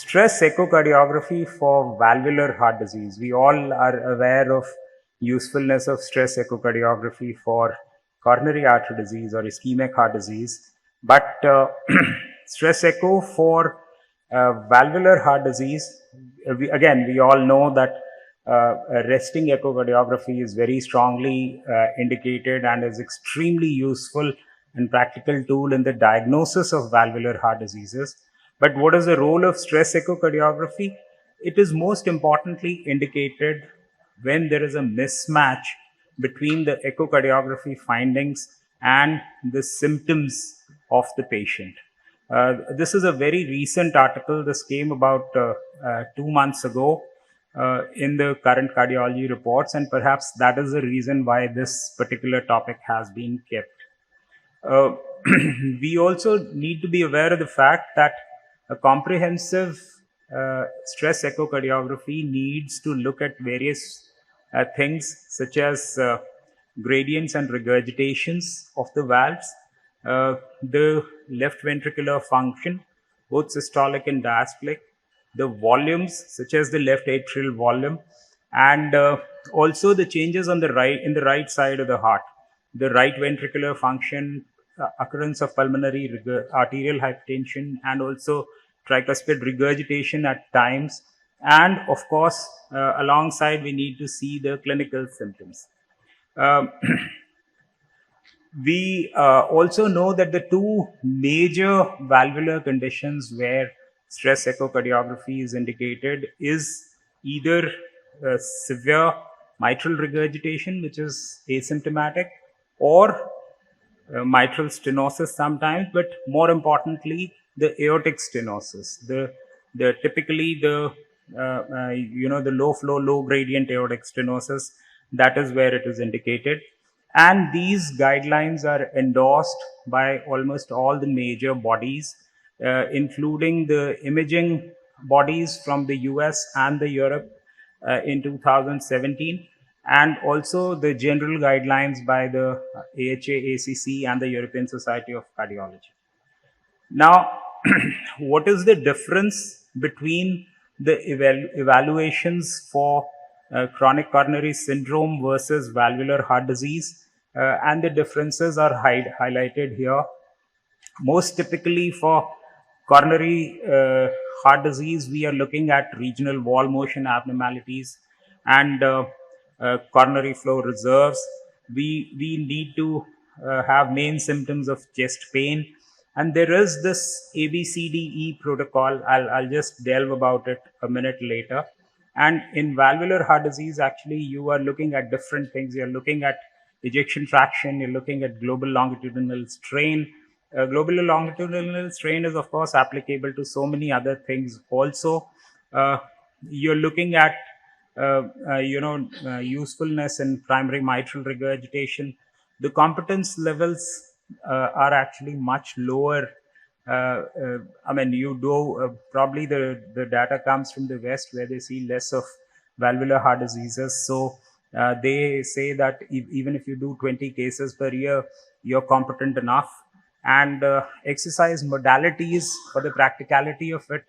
Stress echocardiography for valvular heart disease. We all are aware of usefulness of stress echocardiography for coronary artery disease or ischemic heart disease, but stress echo for valvular heart disease, we all know that resting echocardiography is very strongly indicated and is extremely useful and practical tool in the diagnosis of valvular heart diseases. But what is the role of stress echocardiography? It is most importantly indicated when there is a mismatch between the echocardiography findings and the symptoms of the patient. This is a very recent article. This came about 2 months ago in the current cardiology reports, and perhaps that is the reason why this particular topic has been kept. Uh, we also need to be aware of the fact that a comprehensive stress echocardiography needs to look at various things such as gradients and regurgitations of the valves, the left ventricular function, both systolic and diastolic, the volumes such as the left atrial volume, and also the changes on the right in the right side of the heart, the right ventricular function, occurrence of pulmonary arterial hypertension, and also tricuspid regurgitation at times. And of course, alongside, we need to see the clinical symptoms. Um, we also know that the two major valvular conditions where stress echocardiography is indicated is either severe mitral regurgitation, which is asymptomatic, or mitral stenosis sometimes, but more importantly, the aortic stenosis. The typically the low flow, low gradient aortic stenosis, that is where it is indicated. And these guidelines are endorsed by almost all the major bodies, including the imaging bodies from the US and the Europe in 2017, and also the general guidelines by the AHA, ACC, and the European Society of Cardiology. Now, what is the difference between the evaluations for chronic coronary syndrome versus valvular heart disease? And the differences are highlighted here. Most typically for coronary heart disease, we are looking at regional wall motion abnormalities and coronary flow reserves. We need to have main symptoms of chest pain. And there is this ABCDE protocol. I'll just delve about it a minute later. And in valvular heart disease, actually, you are looking at different things. You're looking at ejection fraction, you're looking at global longitudinal strain. Global longitudinal strain is, of course, applicable to so many other things also. You're looking at usefulness in primary mitral regurgitation. The competence levels are actually much lower. You do probably the data comes from the West, where they see less of valvular heart diseases. So they say that even if you do 20 cases per year, you're competent enough. And exercise modalities, for the practicality of it,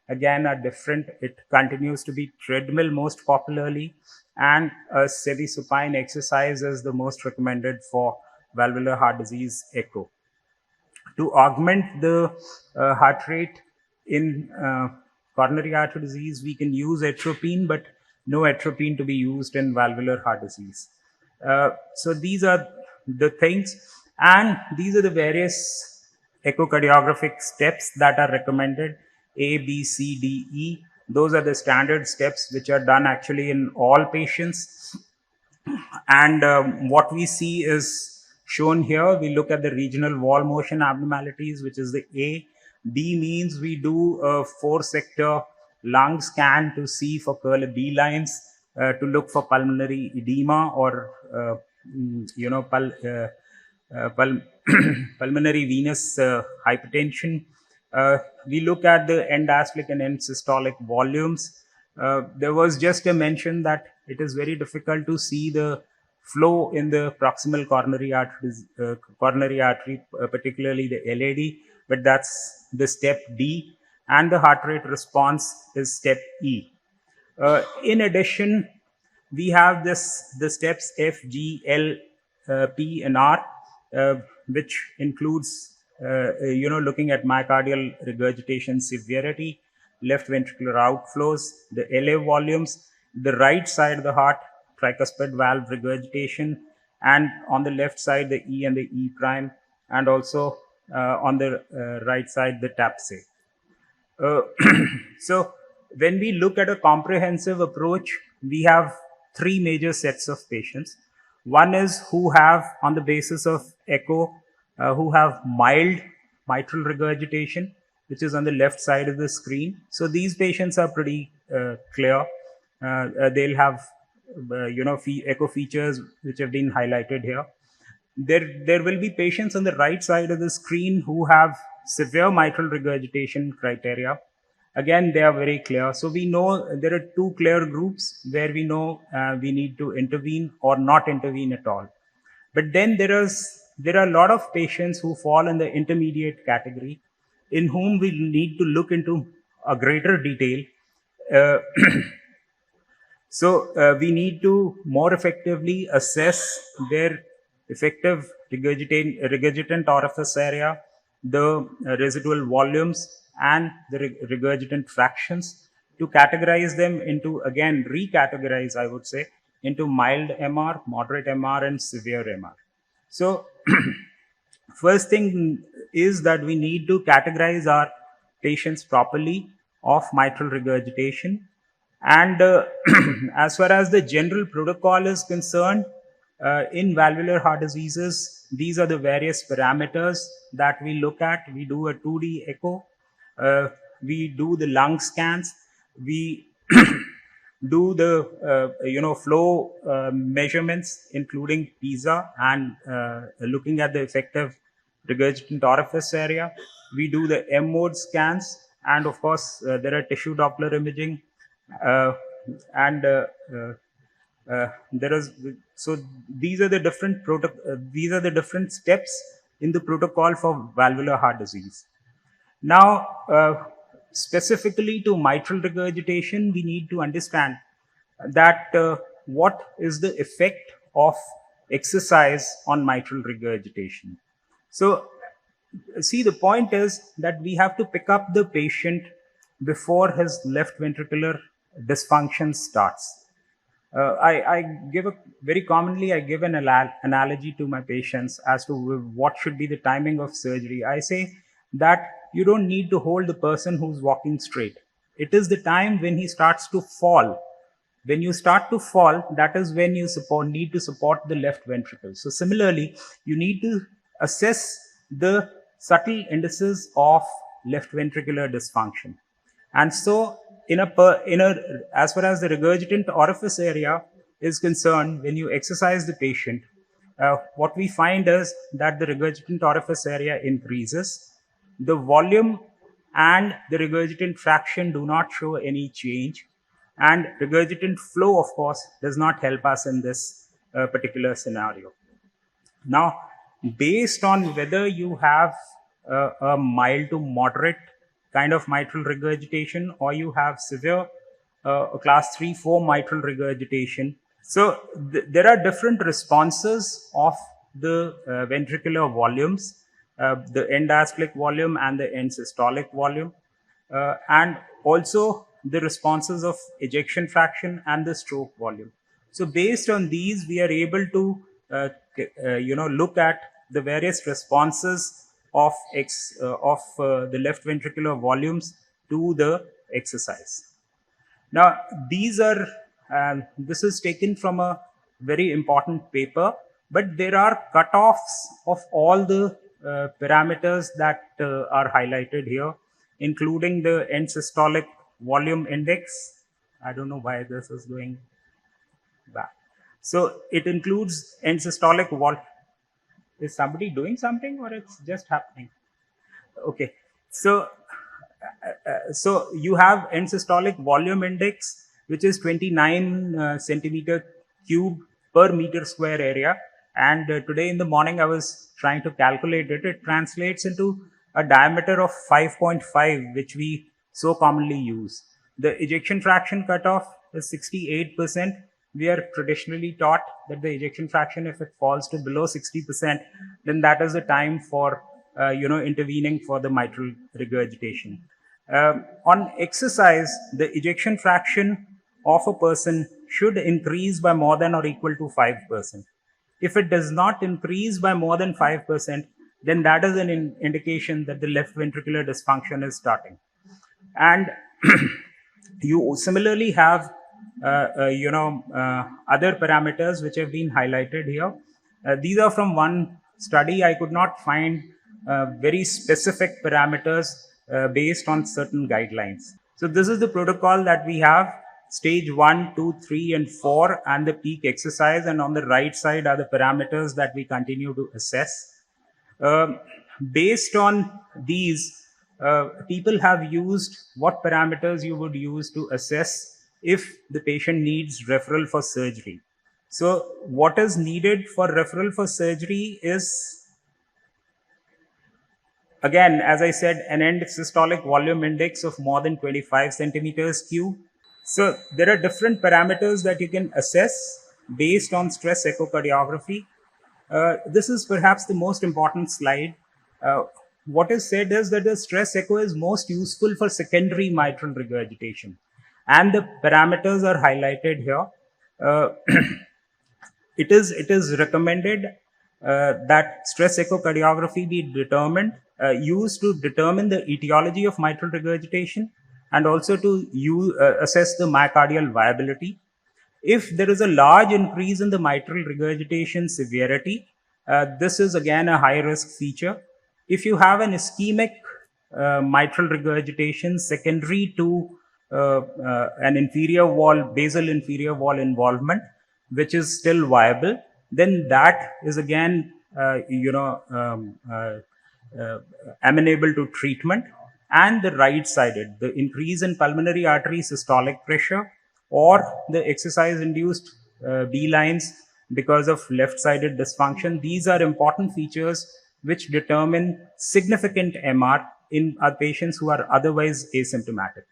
again, are different. It continues to be treadmill most popularly, and semi-supine exercise is the most recommended for valvular heart disease echo. To augment the heart rate in coronary artery disease, we can use atropine, but no atropine to be used in valvular heart disease. So these are the things, and these are the various echocardiographic steps that are recommended: A, B, C, D, E. Those are the standard steps which are done actually in all patients. And what we see is shown here. We look at the regional wall motion abnormalities, which is the A. B means we do a 4-sector lung scan to see for Kerley B lines, to look for pulmonary edema or pulmonary venous hypertension. We look at the end diastolic and end systolic volumes. There was just a mention that it is very difficult to see the flow in the proximal coronary artery, particularly the LAD, but that's the step D. and the heart rate response is step E. In addition, we have the steps F, G, L, P, and R, which includes looking at myocardial regurgitation severity, left ventricular outflows, the LA volumes, the right side of the heart, tricuspid valve regurgitation, and on the left side the E and the E prime, and also on the right side the TAPSE. Uh, so when we look at a comprehensive approach, we have three major sets of patients. One is who have, on the basis of echo, who have mild mitral regurgitation, which is on the left side of the screen. So these patients are pretty clear. They'll have, echo features which have been highlighted here. There will be patients on the right side of the screen who have severe mitral regurgitation criteria. Again, they are very clear. So we know there are two clear groups where we know we need to intervene or not intervene at all. But then there are a lot of patients who fall in the intermediate category, in whom we need to look into a greater detail. Uh, so we need to more effectively assess their effective regurgitant orifice area, the residual volumes, and the regurgitant fractions, to categorize them into, again, recategorize, I would say, into mild MR, moderate MR, and severe MR. So first thing is that we need to categorize our patients properly of mitral regurgitation. And as far as the general protocol is concerned, in valvular heart diseases, these are the various parameters that we look at. We do a 2D echo, we do the lung scans, we do the flow measurements, including PISA, and looking at the effective regurgitant orifice area. We do the M mode scans, and of course there are tissue Doppler imaging, uh, and there is so these are the these are the different steps in the protocol for valvular heart disease. Now, specifically to mitral regurgitation, we need to understand that what is the effect of exercise on mitral regurgitation. So, see, the point is that we have to pick up the patient before his left ventricular dysfunction starts. I give a very commonly I give an analogy to my patients as to what should be the timing of surgery. I say that you don't need to hold the person who's walking straight. It is the time when he starts to fall. When you start to fall, that is when you need to support the left ventricle. So similarly, you need to assess the subtle indices of left ventricular dysfunction. And so, as far as the regurgitant orifice area is concerned, when you exercise the patient, what we find is that the regurgitant orifice area increases. The volume and the regurgitant fraction do not show any change. And regurgitant flow, of course, does not help us in this particular scenario. Now, based on whether you have a mild to moderate kind of mitral regurgitation or you have severe class 3-4 mitral regurgitation, so there are different responses of the ventricular volumes, the end diastolic volume and the end systolic volume, and also the responses of ejection fraction and the stroke volume. So based on these, we are able to look at the various responses of the left ventricular volumes to the exercise. Now, this is taken from a very important paper, but there are cutoffs of all the parameters that are highlighted here, including the end systolic volume index. I don't know why this is going back. So it includes end systolic volume. Is somebody doing something or it's just happening? Okay. So you have end systolic volume index, which is 29 centimeter cube per meter square area. And today in the morning, I was trying to calculate it. It translates into a diameter of 5.5, which we so commonly used. The ejection fraction cutoff is 68%. We are traditionally taught that the ejection fraction, if it falls to below 60%, then that is the time for intervening for the mitral regurgitation. On exercise, the ejection fraction of a person should increase by more than or equal to 5%. If it does not increase by more than 5%, then that is an indication that the left ventricular dysfunction is starting. And you similarly have other parameters which have been highlighted here. These are from one study. I could not find very specific parameters based on certain guidelines. So this is the protocol that we have: stage 1, 2, 3, and 4, and the peak exercise. And on the right side are the parameters that we continue to assess. Based on these, people have used what parameters you would use to assess if the patient needs referral for surgery. So what is needed for referral for surgery is, again, as I said, an end systolic volume index of more than 25 centimeters cube. So there are different parameters that you can assess based on stress echocardiography. This is perhaps the most important slide. What is said is that the stress echo is most useful for secondary mitral regurgitation, and the parameters are highlighted here. It is recommended that stress echocardiography be used to determine the etiology of mitral regurgitation, and also to assess the myocardial viability. If there is a large increase in the mitral regurgitation severity, this is again a high risk feature. If you have an ischemic mitral regurgitation secondary to an inferior wall, basal inferior wall involvement, which is still viable, then that is again amenable to treatment. And the right sided, the increase in pulmonary artery systolic pressure or the exercise induced B lines because of left sided dysfunction, these are important features which determine significant MR in our patients who are otherwise asymptomatic.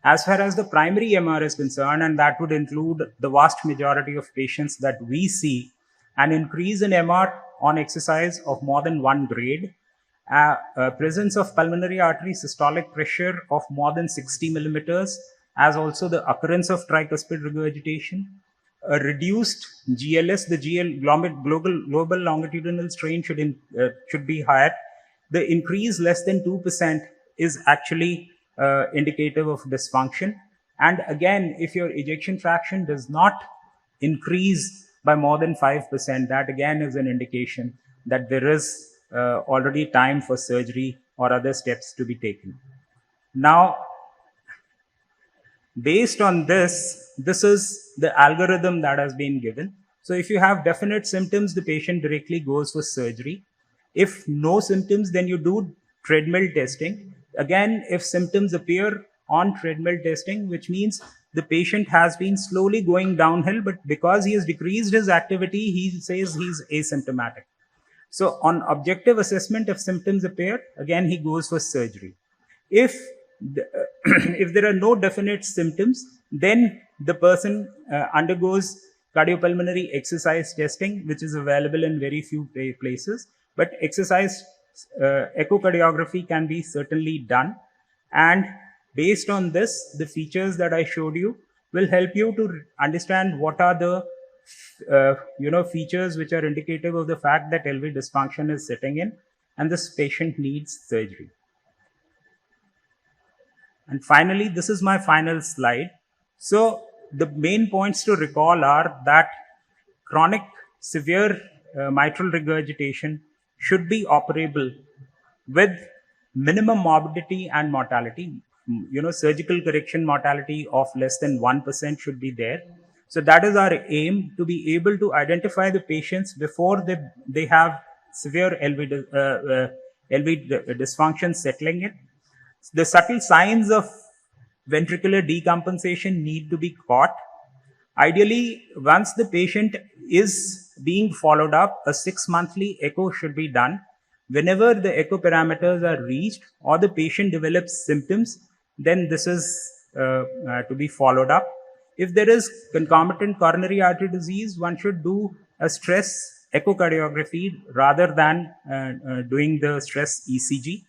As far as the primary MR is concerned, and that would include the vast majority of patients that we see, an increase in MR on exercise of more than 1 grade, presence of pulmonary artery systolic pressure of more than 60 millimeters, as also the occurrence of tricuspid regurgitation, a reduced GLS, the global longitudinal strain should be higher. The increase less than 2% is actually indicative of dysfunction. And again, if your ejection fraction does not increase by more than 5%, that again is an indication that there is already time for surgery or other steps to be taken. Now, based on this is the algorithm that has been given. So if you have definite symptoms, the patient directly goes for surgery. If no symptoms, then you do treadmill testing. Again, if symptoms appear on treadmill testing, which means the patient has been slowly going downhill, but because he has decreased his activity, he says he's asymptomatic. So on objective assessment, if symptoms appear, again, he goes for surgery. If there are no definite symptoms, then the person undergoes cardiopulmonary exercise testing, which is available in very few places. But exercise echocardiography can be certainly done. And based on this, the features that I showed you will help you to understand what are the features which are indicative of the fact that LV dysfunction is setting in and this patient needs surgery. And finally, this is my final slide. So the main points to recall are that chronic severe mitral regurgitation should be operable with minimum morbidity and mortality. Surgical correction mortality of less than 1% should be there. So that is our aim, to be able to identify the patients before they have severe LV dysfunction settling in. The subtle signs of ventricular decompensation need to be caught. Ideally, once the patient is being followed up, a 6-monthly echo should be done. Whenever the echo parameters are reached or the patient develops symptoms, then this is to be followed up. If there is concomitant coronary artery disease, one should do a stress echocardiography rather than doing the stress ECG.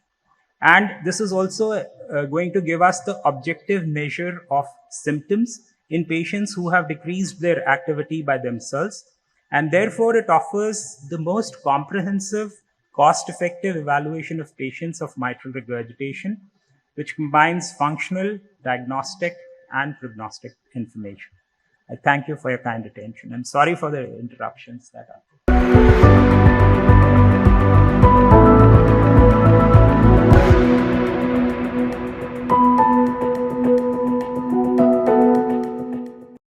And this is also going to give us the objective measure of symptoms in patients who have decreased their activity by themselves. And therefore, it offers the most comprehensive, cost effective evaluation of patients of mitral regurgitation, which combines functional, diagnostic, and prognostic information. I thank you for your kind attention. I'm sorry for the interruptions that happened.